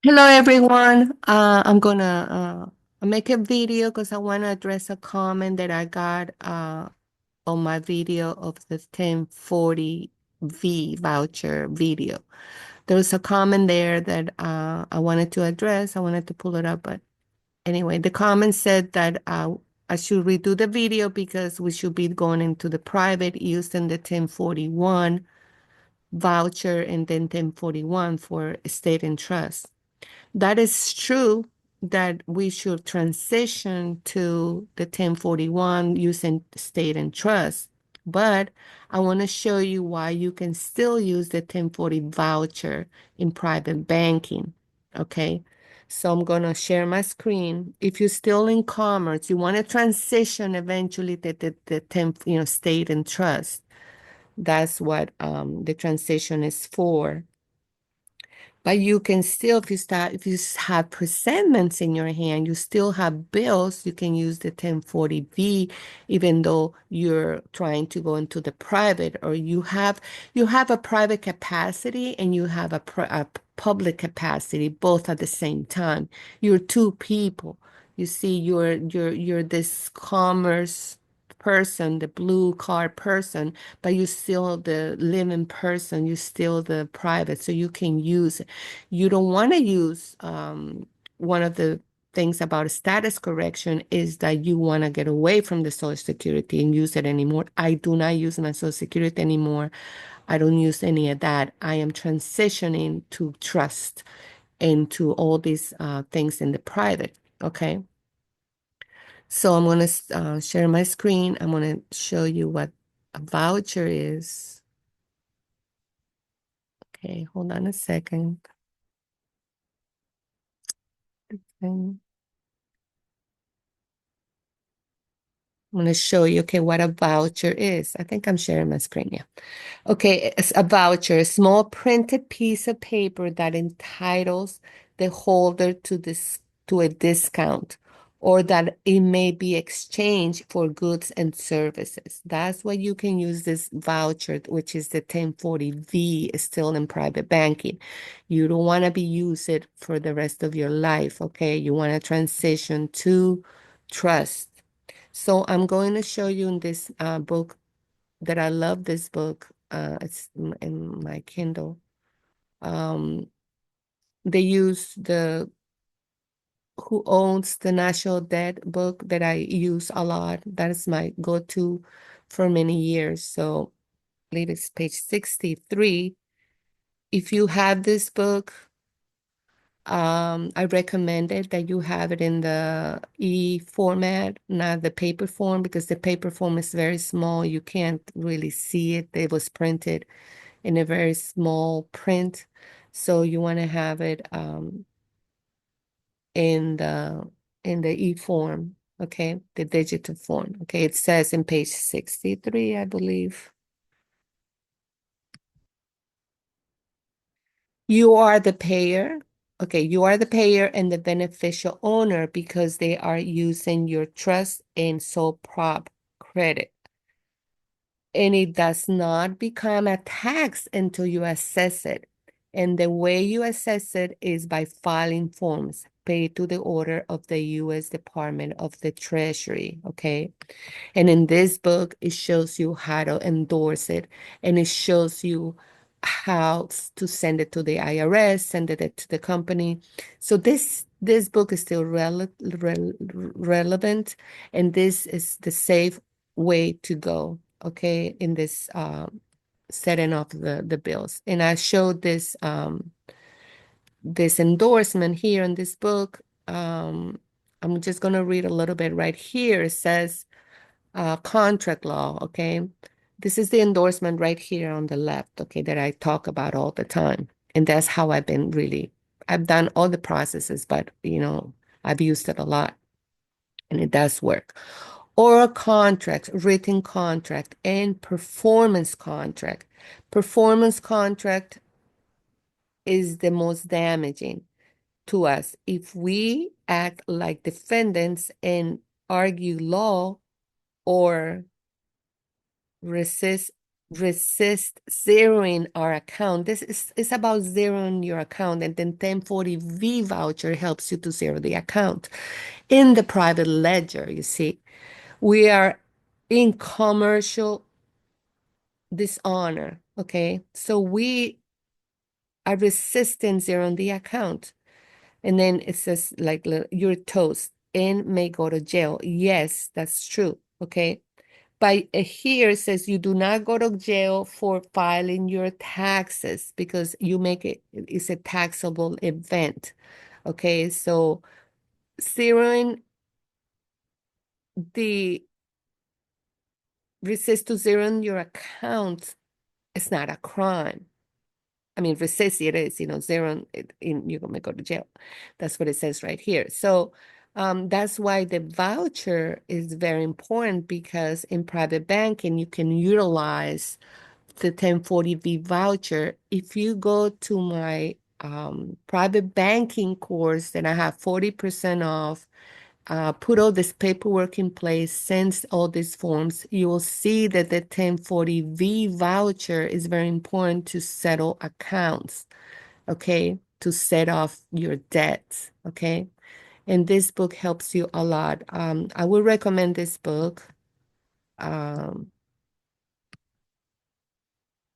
Hello everyone. I'm gonna make a video because I want to address a comment that I got on my video of the 1040V voucher video. There was a comment there that I wanted to address. I wanted to pull it up, but anyway, the comment said that I should redo the video because we should be going into the private using the 1041 voucher and then 1041 for estate and trust. That is true that we should transition to the 1041 using state and trust. But I want to show you why you can still use the 1040 voucher in private banking. Okay. So I'm going to share my screen. If you're still in commerce, you want to transition eventually to the 10, state and trust. That's what the transition is for. But you can still, if you have presentments in your hand, you still have bills, you can use the 1040V, even though you're trying to go into the private, or you have a private capacity and you have a public capacity, both at the same time. You're two people. You see, you're this commerce person, the blue card person, but you still the living person, you still the private, so you can use it. You don't want to use one of the things about a status correction is that you want to get away from the Social Security and use it anymore. I do not use my Social Security anymore. I don't use any of that. I am transitioning to trust and to all these things in the private. Okay. So I'm going to share my screen. I'm going to show you what a voucher is. Okay, hold on a second. I'm going to show you, okay, what a voucher is. I think I'm sharing my screen, yeah. Okay, it's a voucher, a small printed piece of paper that entitles the holder to a discount or that it may be exchanged for goods and services. That's why you can use this voucher, which is the 1040V, still in private banking. You don't want to be use it for the rest of your life, okay? You want to transition to trust. So I'm going to show you in this book that I love this book. It's in my Kindle. Um, they use the Who Owns the National Debt book that I use a lot. That is my go-to for many years. So I believe it's page 63. If you have this book, I recommend it that you have it in the e-format, not the paper form, because the paper form is very small. You can't really see it. It was printed in a very small print. So you want to have it in the e-form, okay, the digital form. Okay, it says in page 63, I believe. You are the payer. Okay, you are the payer and the beneficial owner because they are using your trust and sole prop credit. And it does not become a tax until you assess it. And the way you assess it is by filing forms paid to the order of the U.S. Department of the Treasury. Okay. And in this book, it shows you how to endorse it and it shows you how to send it to the IRS, send it to the company. So this book is still relevant, and this is the safe way to go, okay, in this setting of the bills. And I showed this endorsement here in this book. I'm just going to read a little bit right here. It says, contract law, okay? This is the endorsement right here on the left, okay, that I talk about all the time. And that's how I've done all the processes, but I've used it a lot and it does work. Oral contract, written contract, and performance contract. Performance contract is the most damaging to us. If we act like defendants and argue law or resist resist zeroing our account. This is about zeroing your account, and then 1040 voucher helps you to zero the account in the private ledger. You see, we are in commercial dishonor. Okay, so we are resisting zeroing the account. And then it says like you're toast and may go to jail. Yes, that's true. Okay. But here it says you do not go to jail for filing your taxes because you make it's a taxable event. Okay. So zeroing the resist to zeroing your account is not a crime. I mean, resist it is, zero, you're going to go to jail. That's what it says right here. So that's why the voucher is very important because in private banking, you can utilize the 1040 voucher. If you go to my private banking course, then I have 40% off, put all this paperwork in place, sends all these forms, you will see that the 1040 voucher is very important to settle accounts, okay, to set off your debts, okay? And this book helps you a lot. I would recommend this book. Um,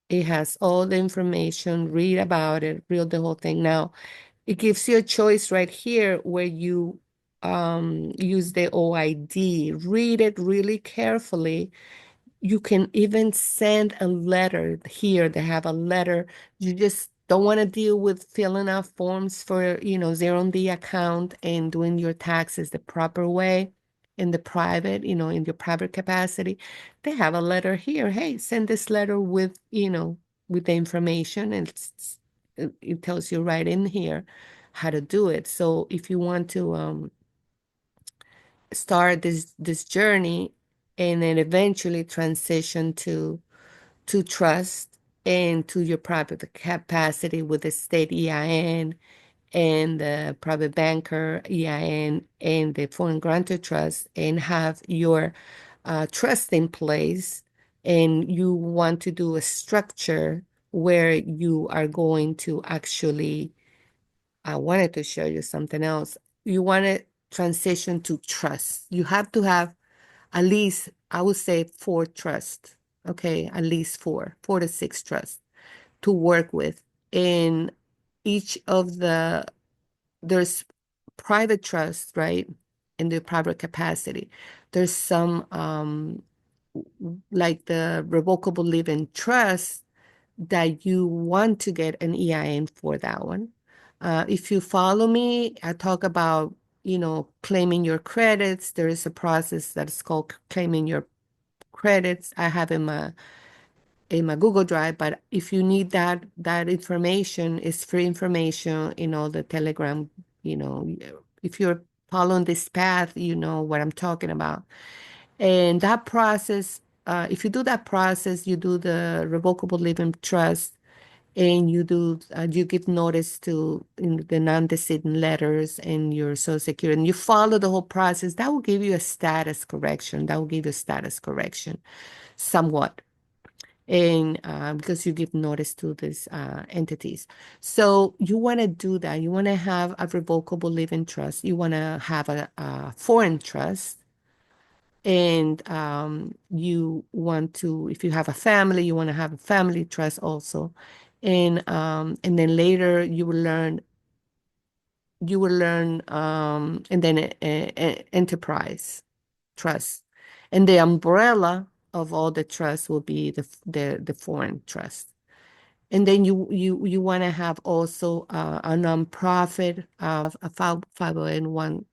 it has all the information, read about it, read the whole thing. Now, it gives you a choice right here where you use the OID. Read it really carefully. You can even send a letter here. They have a letter. You just don't want to deal with filling out forms for, zeroing the account and doing your taxes the proper way in the private, in your private capacity. They have a letter here. Hey, send this letter with, with the information, and it tells you right in here how to do it. So if you want to start this journey and then eventually transition to trust and to your private capacity with the state EIN and the private banker EIN and the foreign grantor trust, and have your trust in place, and you want to do a structure where you are going to actually, I wanted to show you something else. You want to transition to trust. You have to have at least, I would say, 4 trusts. Okay, at least 4 to 6 trusts to work with. In each of there's private trust, right? In the private capacity. There's some like the revocable living trust that you want to get an EIN for that one. If you follow me, I talk about, claiming your credits. There is a process that's called claiming your credits. I have in my Google Drive, but if you need that information, it's free information in all the Telegram, if you're following this path, you know what I'm talking about. And that process, if you do that process, you do the revocable living trust, and you give notice to in the non-decedent letters and your social security, and you follow the whole process, that will give you a status correction. That will give you a status correction somewhat. And because you give notice to these entities. So you want to do that. You want to have a revocable living trust. You want to have a foreign trust. And you want to, if you have a family, you want to have a family trust also. And then later you will learn, and then enterprise trust. And the umbrella of all the trusts will be the foreign trust. And then you want to have also a nonprofit, a 501.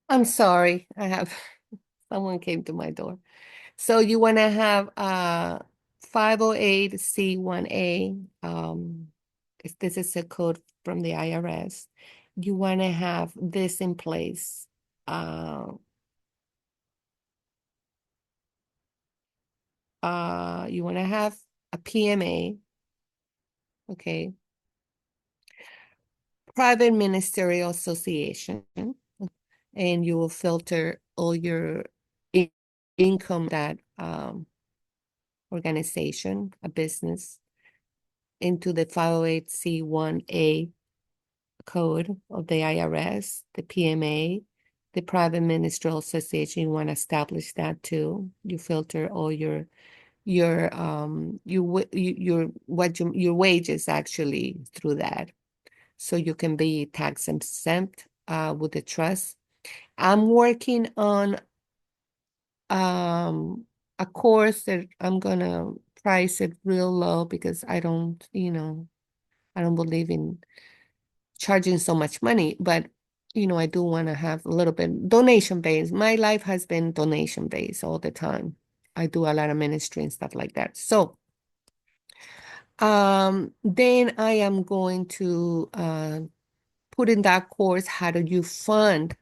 I'm sorry, I have someone came to my door. So you want to have 508C1A. This is a code from the IRS. You want to have this in place. You want to have a PMA, Okay. Private Ministerial Association, and you will filter all your in income that organization, a business, into the 508c1A code of the IRS, the PMA, the Private Ministerial Association. You want to establish that too. You filter all your wages actually through that, so you can be tax exempt with the trust. I'm working on um a course that I'm gonna price it real low because I don't believe in charging so much money, but I do want to have a little bit donation based. My life has been donation based all the time. I do a lot of ministry and stuff like that. So then I am going to put in that course, how do you fund?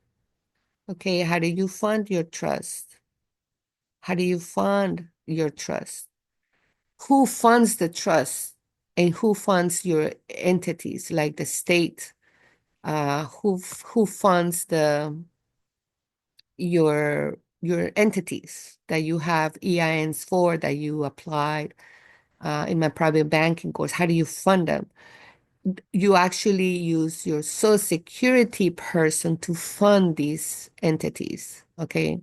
Okay, how do you fund your trust? How do you fund your trust? Who funds the trust? And who funds your entities like the state? Who funds your entities that you have EINs for that you applied in my private banking course? How do you fund them? You actually use your Social Security person to fund these entities, okay?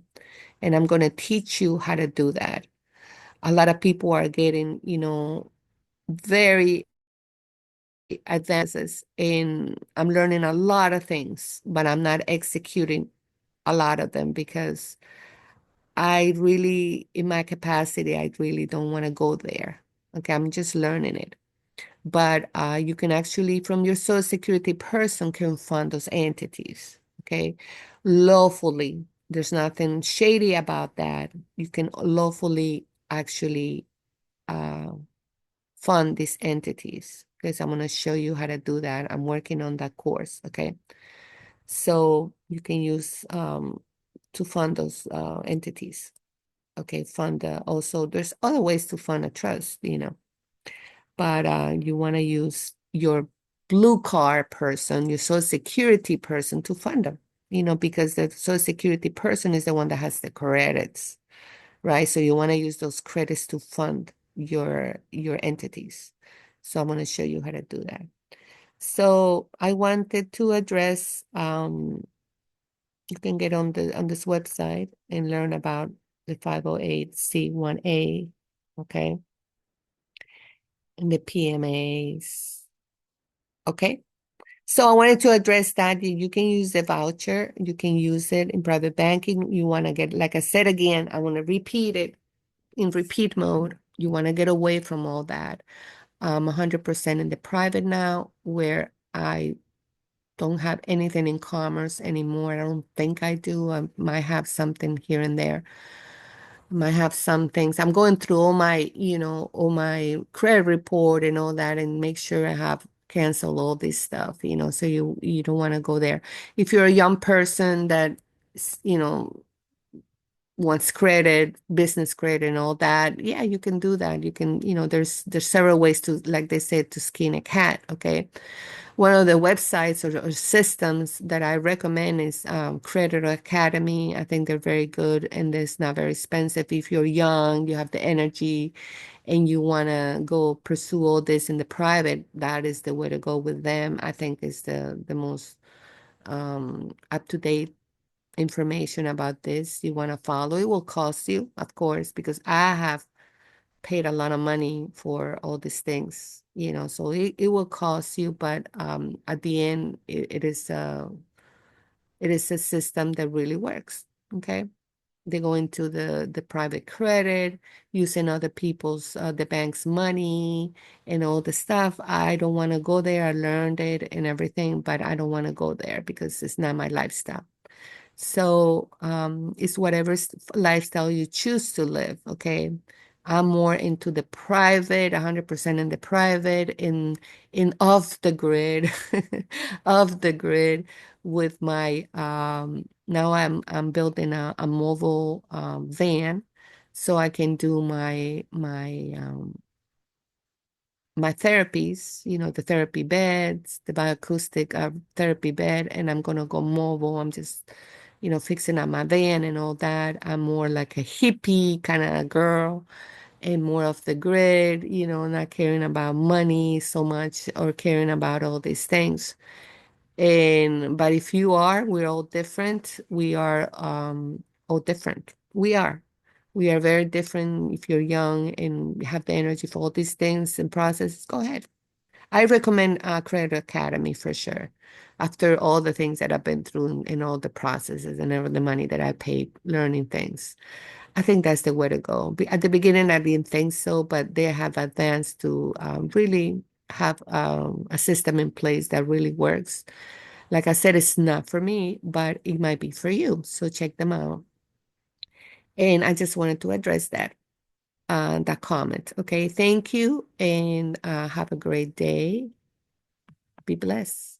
And I'm going to teach you how to do that. A lot of people are getting, very advances in I'm learning a lot of things, but I'm not executing a lot of them because I really, in my capacity, I really don't want to go there. Okay, I'm just learning it. But you can actually, from your Social Security person, can fund those entities. Okay, lawfully. There's nothing shady about that. You can lawfully actually uh, fund these entities because I'm going to show you how to do that. I'm working on that course. Okay, so you can use to fund those entities. Okay, fund also, there's other ways to fund a trust, but you want to use your blue card person, your Social Security person to fund them, because the Social Security person is the one that has the credits, right? So you want to use those credits to fund your entities. So I'm going to show you how to do that. So I wanted to address, you can get on this website and learn about the 508c1A, okay, and the PMAs, okay. So I wanted to address that. You can use the voucher. You can use it in private banking. You want to get, like I said again, I want to repeat it in repeat mode. You want to get away from all that. I'm 100% in the private now, where I don't have anything in commerce anymore. I don't think I do. I might have something here and there. I might have some things. I'm going through all my credit report and all that and make sure I have canceled all this stuff, so you don't want to go there. If you're a young person that, you know, wants credit, business credit and all that, yeah, you can do that. You can, there's several ways to, like they said, to skin a cat, okay? One of the websites or systems that I recommend is Credit Academy. I think they're very good and it's not very expensive. If you're young, you have the energy, and you want to go pursue all this in the private, that is the way to go with them. I think is the most up-to-date information about this you want to follow. It will cost you, of course, because I have paid a lot of money for all these things, so it will cost you, but at the end, it is a system that really works. Okay. They go into the private credit, using other people's the bank's money and all the stuff. I don't want to go there. I learned it and everything, but I don't want to go there because it's not my lifestyle. So it's whatever lifestyle you choose to live, okay? I'm more into the private, 100% in the private, in off the grid, off the grid with my now I'm building a mobile van so I can do my my therapies, the therapy beds, the bioacoustic therapy bed, and I'm gonna go mobile. I'm just, fixing up my van and all that. I'm more like a hippie kind of girl and more of the grid, not caring about money so much or caring about all these things. But if you are, we're all different. We are all different. We are very different. If you're young and have the energy for all these things and processes, go ahead. I recommend Credit Academy for sure. After all the things that I've been through and all the processes and all the money that I paid learning things, I think that's the way to go. At the beginning, I didn't think so, but they have advanced to really have a system in place that really works. Like I said, it's not for me, but it might be for you. So check them out. And I just wanted to address that comment. Okay, thank you, and have a great day. Be blessed.